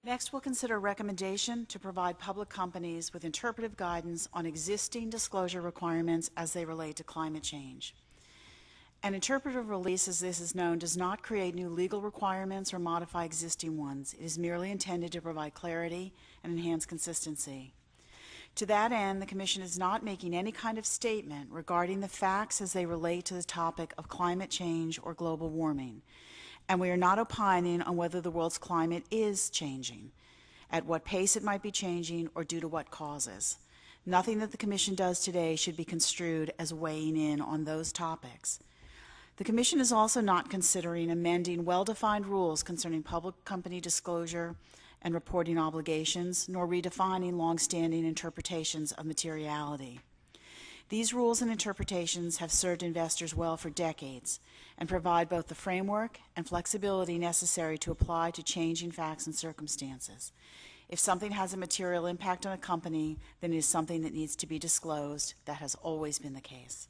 Next, we'll consider a recommendation to provide public companies with interpretive guidance on existing disclosure requirements as they relate to climate change. An interpretive release, as this is known, does not create new legal requirements or modify existing ones. It is merely intended to provide clarity and enhance consistency. To that end, the Commission is not making any kind of statement regarding the facts as they relate to the topic of climate change or global warming, and we are not opining on whether the world's climate is changing, at what pace it might be changing, or due to what causes. Nothing that the Commission does today should be construed as weighing in on those topics. The Commission is also not considering amending well-defined rules concerning public company disclosure and reporting obligations, nor redefining long-standing interpretations of materiality. These rules and interpretations have served investors well for decades and provide both the framework and flexibility necessary to apply to changing facts and circumstances. If something has a material impact on a company, then it is something that needs to be disclosed. That has always been the case.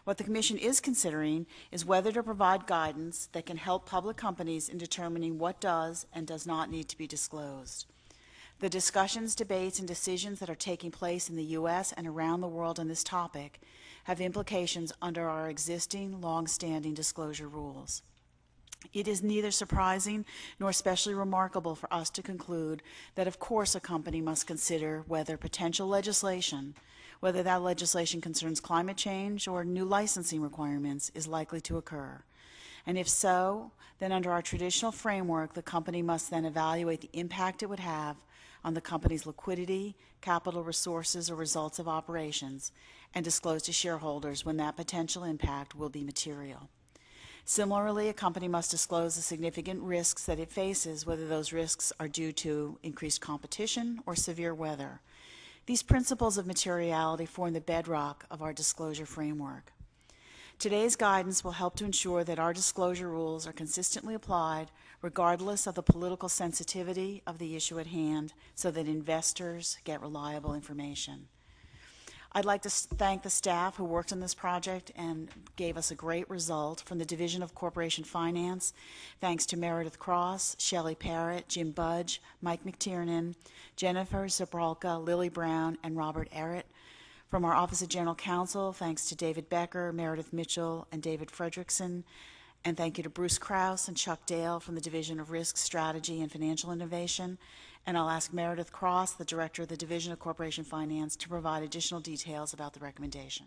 What the Commission is considering is whether to provide guidance that can help public companies in determining what does and does not need to be disclosed. The discussions, debates, and decisions that are taking place in the U.S. and around the world on this topic have implications under our existing, long-standing disclosure rules. It is neither surprising nor especially remarkable for us to conclude that, of course, a company must consider whether potential legislation, whether that legislation concerns climate change or new licensing requirements, is likely to occur. And if so, then under our traditional framework, the company must then evaluate the impact it would have on the company's liquidity, capital resources, or results of operations, and disclose to shareholders when that potential impact will be material. Similarly, a company must disclose the significant risks that it faces, whether those risks are due to increased competition or severe weather. These principles of materiality form the bedrock of our disclosure framework. Today's guidance will help to ensure that our disclosure rules are consistently applied regardless of the political sensitivity of the issue at hand, so that investors get reliable information. I'd like to thank the staff who worked on this project and gave us a great result from the Division of Corporation Finance. Thanks to Meredith Cross, Shelley Parrott, Jim Budge, Mike McTiernan, Jennifer Zabralka, Lily Brown, and Robert Errett. From our Office of General Counsel, thanks to David Becker, Meredith Mitchell, and David Fredrickson. And thank you to Bruce Krause and Chuck Dale from the Division of Risk Strategy and Financial Innovation. And I'll ask Meredith Cross, the Director of the Division of Corporation Finance, to provide additional details about the recommendation.